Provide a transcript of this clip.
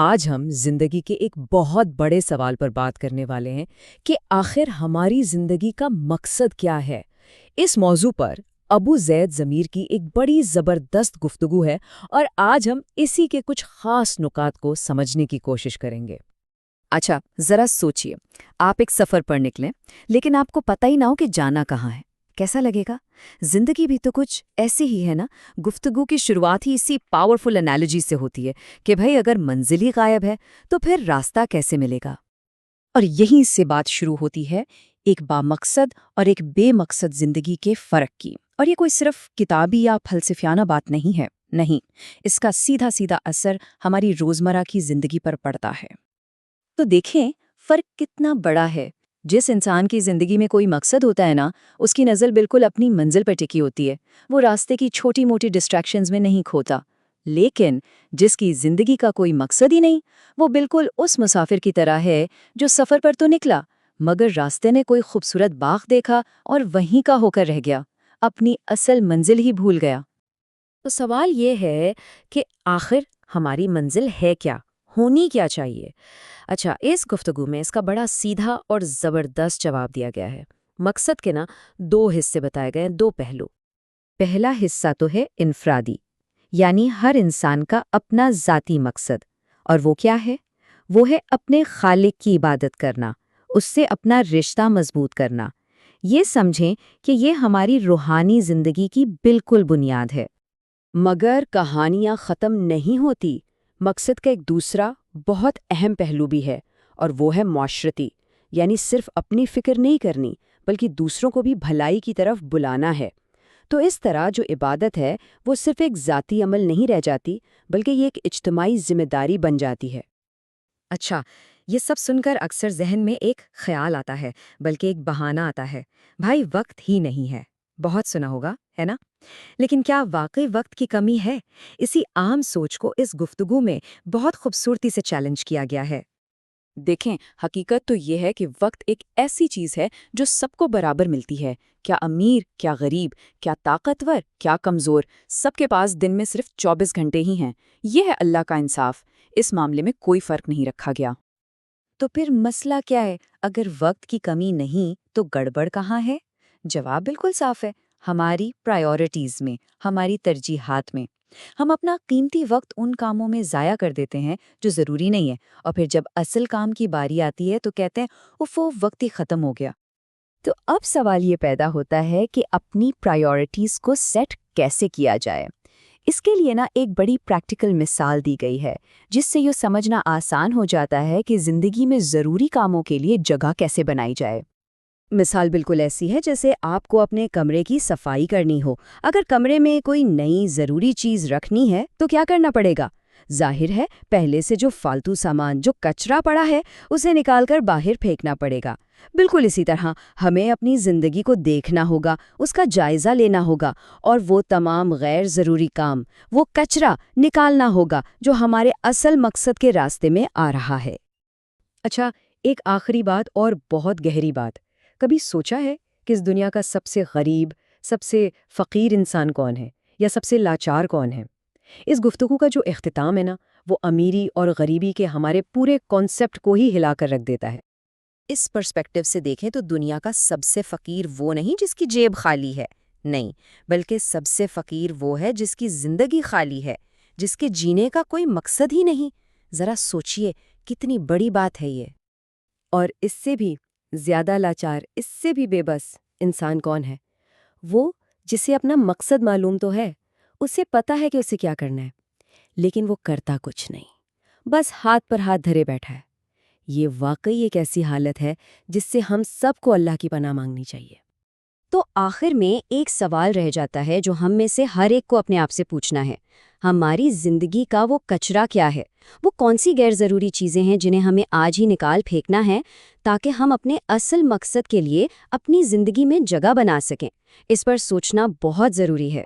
آج ہم زندگی کے ایک بہت بڑے سوال پر بات کرنے والے ہیں کہ آخر ہماری زندگی کا مقصد کیا ہے۔ اس موضوع پر ابو زید ضمیر کی ایک بڑی زبردست گفتگو ہے اور آج ہم اسی کے کچھ خاص نکات کو سمجھنے کی کوشش کریں گے۔ اچھا، ذرا سوچئے، آپ ایک سفر پر نکلیں لیکن آپ کو پتہ ہی نہ ہو کہ جانا کہاں ہے۔ کیسا لگے گا؟ زندگی بھی تو کچھ ایسی ہی ہے نا۔ گفتگو کی شروعات ہی اسی پاورفل انالوجی سے ہوتی ہے کہ بھئی اگر منزل ہی غائب ہے تو پھر راستہ کیسے ملے گا؟ اور یہیں سے بات شروع ہوتی ہے ایک بامقصد اور ایک بے مقصد زندگی کے فرق کی۔ اور یہ کوئی صرف کتابی یا فلسفیانہ بات نہیں ہے، نہیں، اس کا سیدھا سیدھا اثر ہماری روزمرہ کی زندگی پر پڑتا ہے۔ تو دیکھیں فرق کتنا بڑا ہے۔ جس انسان کی زندگی میں کوئی مقصد ہوتا ہے نا، اس کی نظر بالکل اپنی منزل پر ٹکی ہوتی ہے، وہ راستے کی چھوٹی موٹی ڈسٹریکشنز میں نہیں کھوتا۔ لیکن جس کی زندگی کا کوئی مقصد ہی نہیں، وہ بالکل اس مسافر کی طرح ہے جو سفر پر تو نکلا مگر راستے نے کوئی خوبصورت باغ دیکھا اور وہیں کا ہو کر رہ گیا، اپنی اصل منزل ہی بھول گیا۔ تو سوال یہ ہے کہ آخر ہماری منزل ہے کیا؟ ہونی کیا چاہیے؟ اچھا، اس گفتگو میں اس کا بڑا سیدھا اور زبردست جواب دیا گیا ہے۔ مقصد کے دو حصے بتائے گئے ہیں، دو پہلو۔ پہلا حصہ تو ہے انفرادی، یعنی ہر انسان کا اپنا ذاتی مقصد، اور وہ کیا ہے؟ وہ ہے اپنے خالق کی عبادت کرنا، اس سے اپنا رشتہ مضبوط کرنا۔ یہ سمجھیں کہ یہ ہماری روحانی زندگی کی بالکل بنیاد ہے۔ مگر کہانیاں ختم نہیں ہوتی۔ مقصد کا ایک دوسرا بہت اہم پہلو بھی ہے، اور وہ ہے معاشرتی، یعنی صرف اپنی فکر نہیں کرنی بلکہ دوسروں کو بھی بھلائی کی طرف بلانا ہے۔ تو اس طرح جو عبادت ہے وہ صرف ایک ذاتی عمل نہیں رہ جاتی بلکہ یہ ایک اجتماعی ذمہ داری بن جاتی ہے۔ اچھا، یہ سب سن کر اکثر ذہن میں ایک خیال آتا ہے، بلکہ ایک بہانہ آتا ہے، بھائی وقت ہی نہیں ہے۔ بہت سنا ہوگا، ہے نا؟ لیکن کیا واقعی وقت کی کمی ہے؟ اسی عام سوچ کو اس گفتگو میں بہت خوبصورتی سے چیلنج کیا گیا ہے۔ دیکھیں، حقیقت تو یہ ہے کہ وقت ایک ایسی چیز ہے جو سب کو برابر ملتی ہے، کیا امیر، کیا غریب، کیا طاقتور، کیا کمزور، سب کے پاس دن میں صرف 24 گھنٹے ہی ہیں۔ یہ ہے اللہ کا انصاف، اس معاملے میں کوئی فرق نہیں رکھا گیا۔ تو پھر مسئلہ کیا ہے؟ اگر وقت کی کمی نہیں تو گڑبڑ کہاں ہے؟ جواب بالکل صاف ہے، ہماری پرائیورٹیز میں، ہماری ترجیحات میں۔ ہم اپنا قیمتی وقت ان کاموں میں ضائع کر دیتے ہیں جو ضروری نہیں ہے، اور پھر جب اصل کام کی باری آتی ہے تو کہتے ہیں وہ وقت ہی ختم ہو گیا۔ تو اب سوال یہ پیدا ہوتا ہے کہ اپنی پرائیورٹیز کو سیٹ کیسے کیا جائے؟ اس کے لیے ایک بڑی پریکٹیکل مثال دی گئی ہے جس سے یہ سمجھنا آسان ہو جاتا ہے کہ زندگی میں ضروری کاموں کے لیے جگہ کیسے بنائی جائے۔ مثال بالکل ایسی ہے جیسے آپ کو اپنے کمرے کی صفائی کرنی ہو۔ اگر کمرے میں کوئی نئی ضروری چیز رکھنی ہے تو کیا کرنا پڑے گا؟ ظاہر ہے پہلے سے جو فالتو سامان، جو کچرا پڑا ہے، اسے نکال کر باہر پھینکنا پڑے گا۔ بالکل اسی طرح ہمیں اپنی زندگی کو دیکھنا ہوگا، اس کا جائزہ لینا ہوگا، اور وہ تمام غیر ضروری کام، وہ کچرا نکالنا ہوگا جو ہمارے اصل مقصد کے راستے میں آ رہا ہے۔ اچھا، ایک آخری بات اور بہت گہری بات۔ کبھی سوچا ہے کہ اس دنیا کا سب سے غریب، سب سے فقیر انسان کون ہے، یا سب سے لاچار کون ہے؟ اس گفتگو کا جو اختتام ہے وہ امیری اور غریبی کے ہمارے پورے کانسیپٹ کو ہی ہلا کر رکھ دیتا ہے۔ اس پرسپیکٹو سے دیکھیں تو دنیا کا سب سے فقیر وہ نہیں جس کی جیب خالی ہے، نہیں، بلکہ سب سے فقیر وہ ہے جس کی زندگی خالی ہے، جس کے جینے کا کوئی مقصد ہی نہیں۔ ذرا سوچئے کتنی بڑی بات ہے یہ۔ اور اس سے بھی زیادہ لاچار، اس سے بھی بے بس انسان کون ہے؟ وہ جسے اپنا مقصد معلوم تو ہے، اسے پتہ ہے کہ اسے کیا کرنا ہے، لیکن وہ کرتا کچھ نہیں، بس ہاتھ پر ہاتھ دھرے بیٹھا ہے۔ یہ واقعی ایک ایسی حالت ہے جس سے ہم سب کو اللہ کی پناہ مانگنی چاہیے۔ تو آخر میں ایک سوال رہ جاتا ہے جو ہم میں سے ہر ایک کو اپنے آپ سے پوچھنا ہے، ہماری زندگی کا وہ کچرا کیا ہے؟ وہ کون سی غیر ضروری چیزیں ہیں جنہیں ہمیں آج ہی نکال پھینکنا ہے تاکہ ہم اپنے اصل مقصد کے لیے اپنی زندگی میں جگہ بنا سکیں؟ اس پر سوچنا بہت ضروری ہے۔